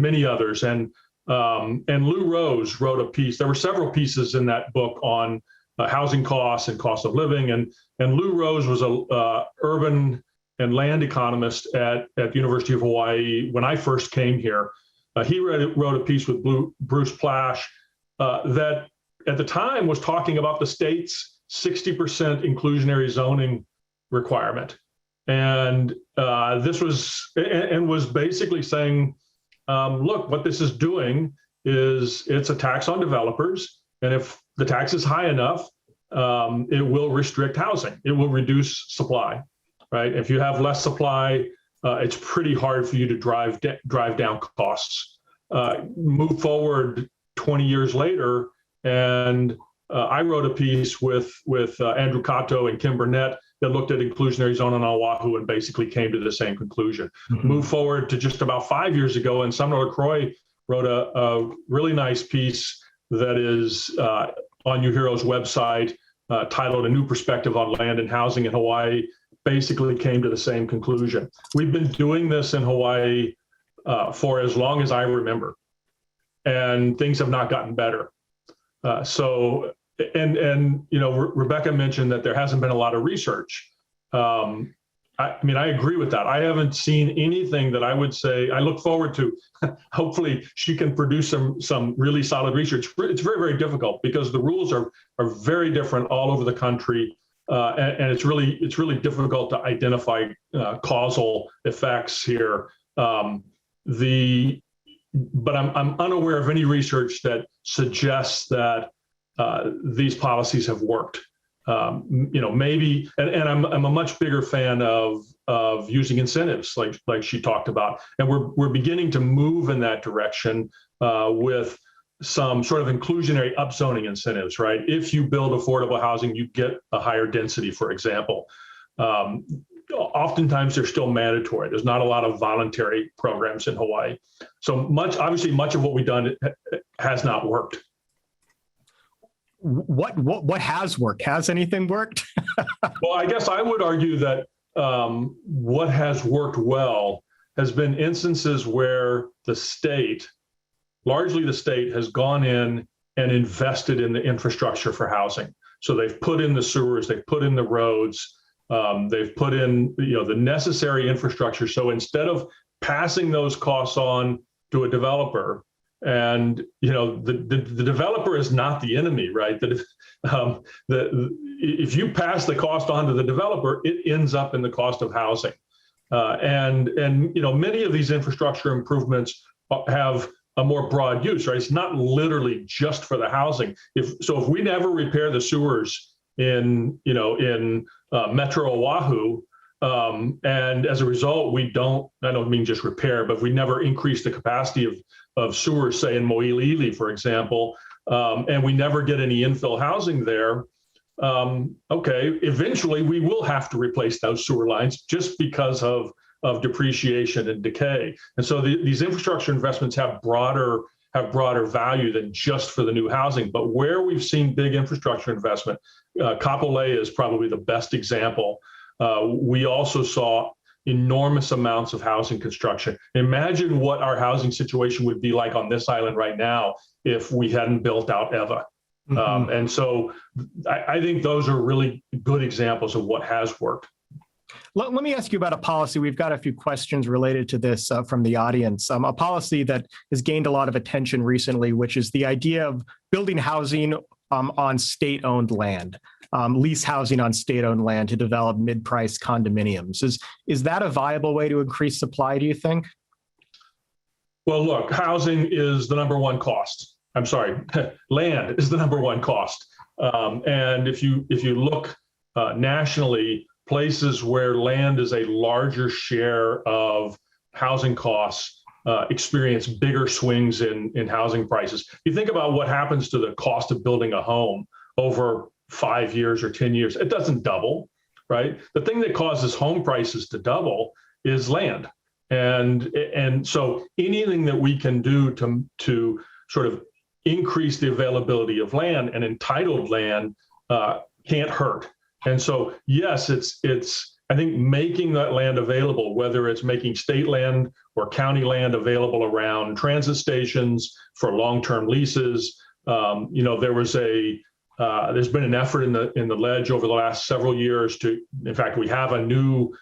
many others. And Lou Rose wrote a piece. There were several pieces in that book on housing costs and cost of living. And Lou Rose was a urban and land economist at the University of Hawaii when I first came here. He wrote a piece with Bruce Plash that at the time was talking about the state's 60% inclusionary zoning requirement. And this was basically saying, look, what this is doing is it's a tax on developers. And if the tax is high enough, it will restrict housing. It will reduce supply, right? If you have less supply, it's pretty hard for you to drive down costs. Move forward 20 years later, and I wrote a piece with Andrew Kato and Kim Burnett that looked at inclusionary zoning on Oahu and basically came to the same conclusion. Mm-hmm. Move forward to just about 5 years ago, and Sumner LaCroix wrote a really nice piece that is on UHERO's website, titled "A New Perspective on Land and Housing in Hawaii," basically came to the same conclusion. We've been doing this in Hawaii for as long as I remember, and things have not gotten better. Rebecca mentioned that there hasn't been a lot of research. I agree with that. I haven't seen anything that I would say. I look forward to. Hopefully, she can produce some really solid research. It's very, very difficult because the rules are very different all over the country, and it's really difficult to identify causal effects here. But I'm unaware of any research that suggests that these policies have worked. Maybe, and I'm a much bigger fan of using incentives, like she talked about, and we're beginning to move in that direction with some sort of inclusionary upzoning incentives, right? If you build affordable housing, you get a higher density, for example. Oftentimes they're still mandatory. There's not a lot of voluntary programs in Hawaii. So much of what we've done has not worked. What has worked? Has anything worked? Well, I guess I would argue that what has worked well has been instances where the state, largely the state, has gone in and invested in the infrastructure for housing. So they've put in the sewers, they've put in the roads, they've put in the necessary infrastructure. So instead of passing those costs on to a developer, and the developer is not the enemy, right? If you pass the cost on to the developer, it ends up in the cost of housing. And many of these infrastructure improvements have a more broad use, right? It's not literally just for the housing. If we never repair the sewers in Metro Oahu, and as a result, I don't mean just repair, but we never increase the capacity of sewers, say in Mo'iliili, for example, and we never get any infill housing there. Okay, eventually we will have to replace those sewer lines just because of depreciation and decay. And so these infrastructure investments have broader value than just for the new housing. But where we've seen big infrastructure investment, Kapolei is probably the best example. We also saw enormous amounts of housing construction. Imagine what our housing situation would be like on this island right now if we hadn't built out EVA. Mm-hmm. And so I think those are really good examples of what has worked. Let me ask you about a policy. We've got a few questions related to this from the audience. A policy that has gained a lot of attention recently, which is the idea of building housing on state-owned land, lease housing on state-owned land to develop mid-price condominiums. Is that a viable way to increase supply, do you think? Well, look, housing is the number one cost. I'm sorry, land is the number one cost. And if you look nationally, places where land is a larger share of housing costs experience bigger swings in housing prices. You think about what happens to the cost of building a home over 5 years or 10 years, it doesn't double, right? The thing that causes home prices to double is land. And so anything that we can do to sort of increase the availability of land and entitled land can't hurt. And so, yes, it's I think making that land available, whether it's making state land or county land available around transit stations for long-term leases. There's been an effort in the ledge over the last several years in fact, we have a new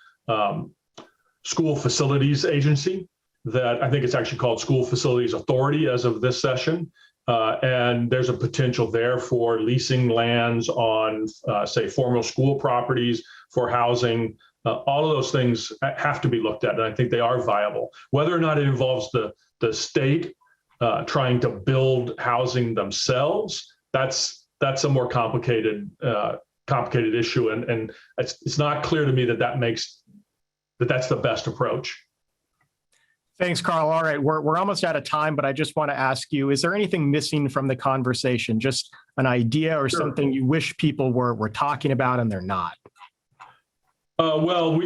school facilities agency that I think it's actually called School Facilities Authority as of this session. And there's a potential there for leasing lands on, say, formal school properties for housing. All of those things have to be looked at, and I think they are viable. Whether or not it involves the state trying to build housing themselves, that's a more complicated issue, and it's not clear to me that's the best approach. Thanks, Carl. All right, we're almost out of time, but I just want to ask you, is there anything missing from the conversation? Just an idea or something you wish people were talking about and they're not? Well,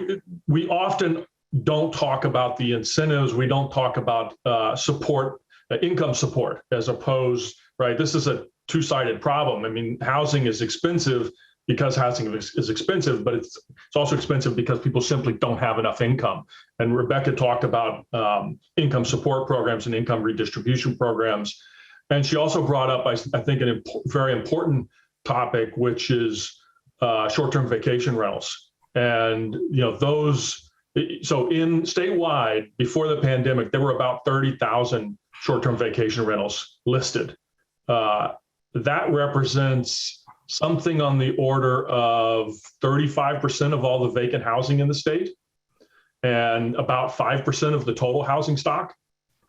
we often don't talk about the incentives. We don't talk about support, income support, as opposed, right? This is a two-sided problem. I mean, housing is expensive because housing is expensive, but it's also expensive because people simply don't have enough income. And Rebecca talked about income support programs and income redistribution programs. And she also brought up, I think, a very important topic, which is short-term vacation rentals. And those, so in statewide, before the pandemic, there were about 30,000 short-term vacation rentals listed. That represents something on the order of 35% of all the vacant housing in the state and about 5% of the total housing stock.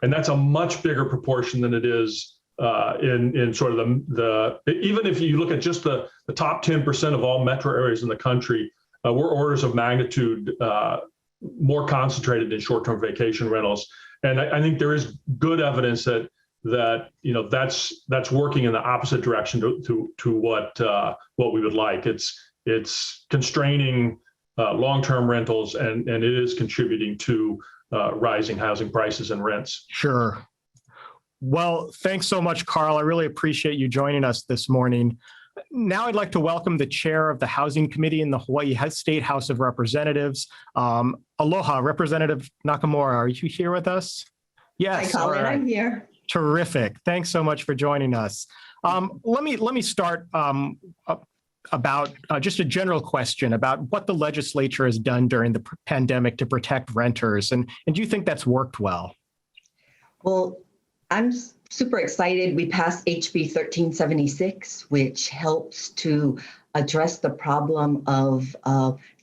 And that's a much bigger proportion than it is in sort of even if you look at just the top 10% of all metro areas in the country, we're orders of magnitude more concentrated in short-term vacation rentals. And I think there is good evidence that that's working in the opposite direction to what we would like. It's constraining long-term rentals, and it is contributing to rising housing prices and rents. Sure. Well, thanks so much, Carl. I really appreciate you joining us this morning. Now I'd like to welcome the chair of the Housing Committee in the Hawaii State House of Representatives. Aloha, Representative Nakamura, are you here with us? Yes. Hi, Colin, all right. I'm here. Terrific. Thanks so much for joining us. Let me start about just a general question about what the legislature has done during the pandemic to protect renters. And do you think that's worked well? Well, I'm super excited. We passed HB 1376, which helps to address the problem of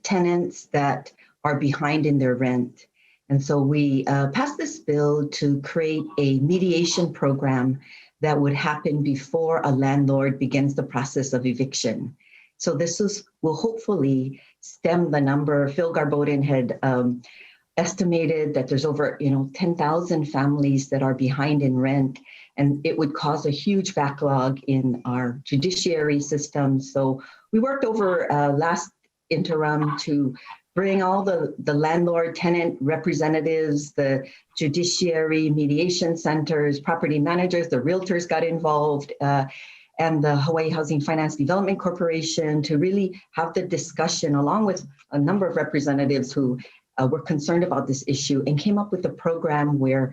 tenants that are behind in their rent. And so we passed this bill to create a mediation program that would happen before a landlord begins the process of eviction. So this will hopefully stem the number. Phil Garbodin had estimated that there's over 10,000 families that are behind in rent, and it would cause a huge backlog in our judiciary system. So we worked over last interim to bring all the landlord tenant representatives, the judiciary, mediation centers, property managers, the realtors got involved, and the Hawaii Housing Finance Development Corporation to really have the discussion along with a number of representatives who were concerned about this issue and came up with a program where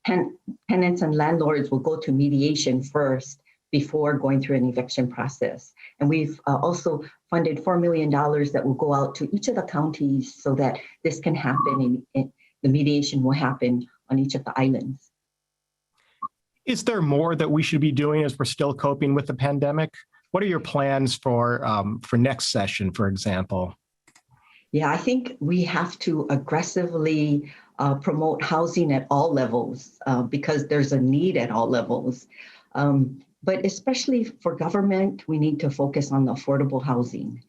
tenants and landlords will go to mediation first before going through an eviction process. And we've also funded $4 million that will go out to each of the counties so that this can happen and the mediation will happen on each of the islands. Is there more that we should be doing as we're still coping with the pandemic? What are your plans for next session, for example? Yeah, I think we have to aggressively promote housing at all levels because there's a need at all levels. But especially for government, we need to focus on the affordable housing.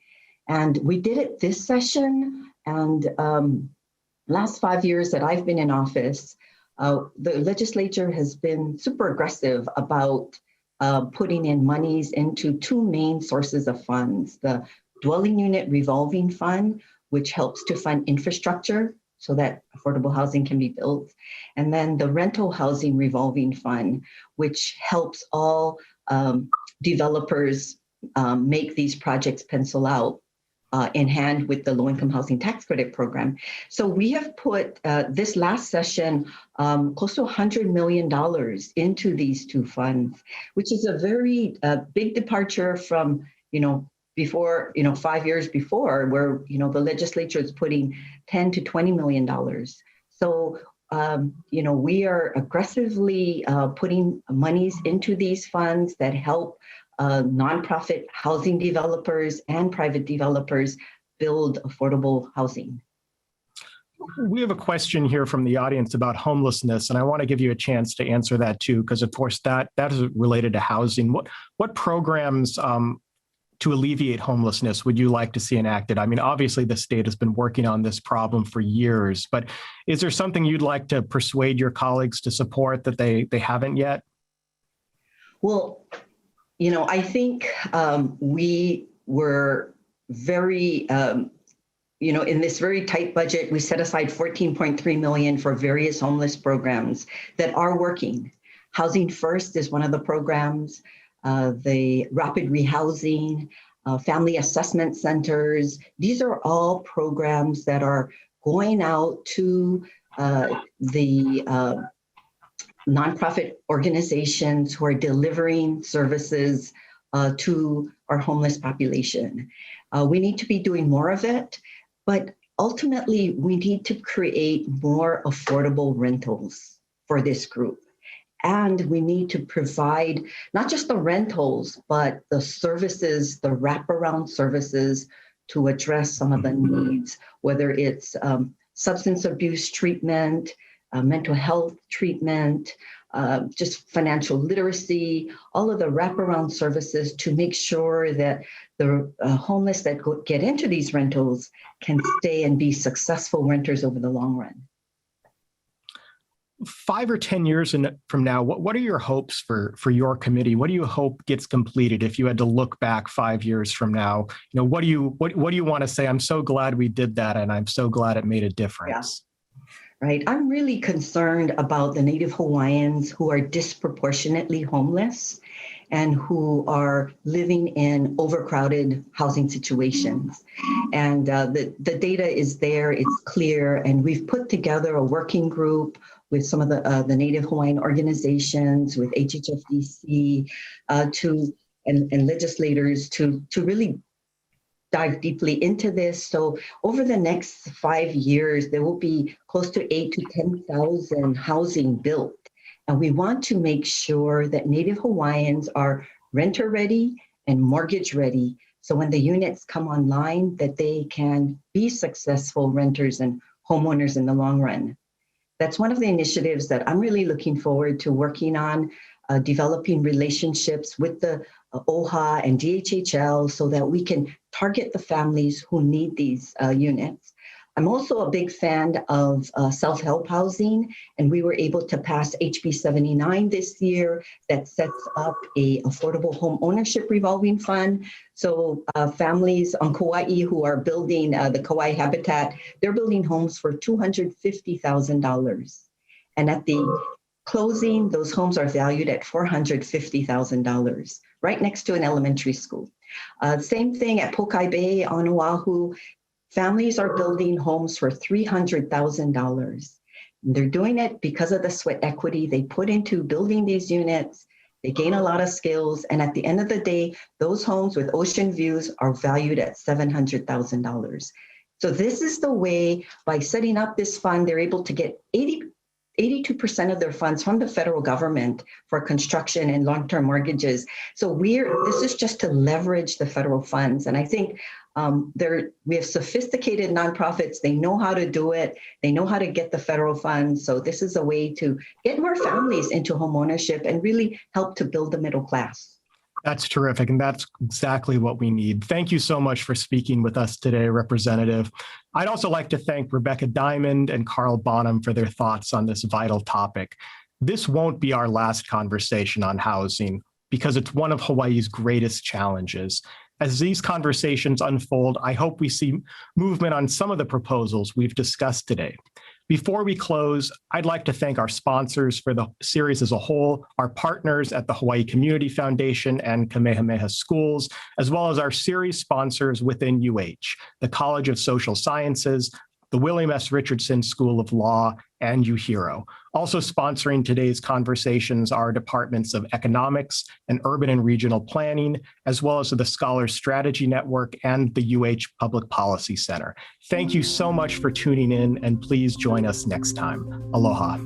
And we did it this session, and last 5 years that I've been in office, the legislature has been super aggressive about putting in monies into two main sources of funds: the dwelling unit revolving fund, which helps to fund infrastructure so that affordable housing can be built, and then the rental housing revolving fund, which helps all developers make these projects pencil out in hand with the low-income housing tax credit program. So we have put this last session close to $100 million into these two funds, which is a very big departure from before 5 years before, where the legislature is putting $10 to $20 million. So we are aggressively putting monies into these funds that help nonprofit housing developers and private developers build affordable housing. We have a question here from the audience about homelessness, and I want to give you a chance to answer that too, because of course that is related to housing. What programs to alleviate homelessness would you like to see enacted? I mean, obviously the state has been working on this problem for years, but is there something you'd like to persuade your colleagues to support that they haven't yet? Well, I think we were very, in this very tight budget, we set aside $14.3 million for various homeless programs that are working. Housing First is one of the programs. The rapid rehousing, family assessment centers. These are all programs that are going out to the nonprofit organizations who are delivering services to our homeless population. We need to be doing more of it, but ultimately we need to create more affordable rentals for this group. And we need to provide not just the rentals, but the services, the wraparound services to address some of the needs, whether it's substance abuse treatment, mental health treatment, just financial literacy, all of the wraparound services to make sure that the homeless that get into these rentals can stay and be successful renters over the long run. 5 or 10 years from now, what are your hopes for your committee? What do you hope gets completed if you had to look back 5 years from now? What do you want to say? I'm so glad we did that, and I'm so glad it made a difference. Yeah. Right. I'm really concerned about the Native Hawaiians who are disproportionately homeless. and who are living in overcrowded housing situations. And the data is there, it's clear, and we've put together a working group with some of the Native Hawaiian organizations, with HHFDC, and legislators to really dive deeply into this. So over the next 5 years, there will be close to 8,000 to 10,000 housing built. And we want to make sure that Native Hawaiians are renter ready and mortgage ready. So when the units come online, that they can be successful renters and homeowners in the long run. That's one of the initiatives that I'm really looking forward to working on, developing relationships with the OHA and DHHL so that we can target the families who need these units. I'm also a big fan of self-help housing, and we were able to pass HB 79 this year that sets up a affordable home ownership revolving fund. So families on Kauai who are building the Kauai habitat, they're building homes for $250,000. And at the closing, those homes are valued at $450,000, right next to an elementary school. Same thing at Pokai Bay on Oahu. Families are building homes for $300,000. They're doing it because of the sweat equity they put into building these units. They gain a lot of skills. And at the end of the day, those homes with ocean views are valued at $700,000. So this is the way, by setting up this fund, they're able to get 82% of their funds from the federal government for construction and long-term mortgages. So this is just to leverage the federal funds. And I think we have sophisticated nonprofits. They know how to do it. They know how to get the federal funds. So this is a way to get more families into homeownership and really help to build the middle class. That's terrific. And that's exactly what we need. Thank you so much for speaking with us today, Representative. I'd also like to thank Rebecca Diamond and Carl Bonham for their thoughts on this vital topic. This won't be our last conversation on housing because it's one of Hawaii's greatest challenges. As these conversations unfold, I hope we see movement on some of the proposals we've discussed today. Before we close, I'd like to thank our sponsors for the series as a whole, our partners at the Hawaii Community Foundation and Kamehameha Schools, as well as our series sponsors within the College of Social Sciences, the William S. Richardson School of Law, and UHERO. Also sponsoring today's conversations are departments of economics and urban and regional planning, as well as the Scholars Strategy Network and the Public Policy Center. Thank you so much for tuning in, and please join us next time. Aloha.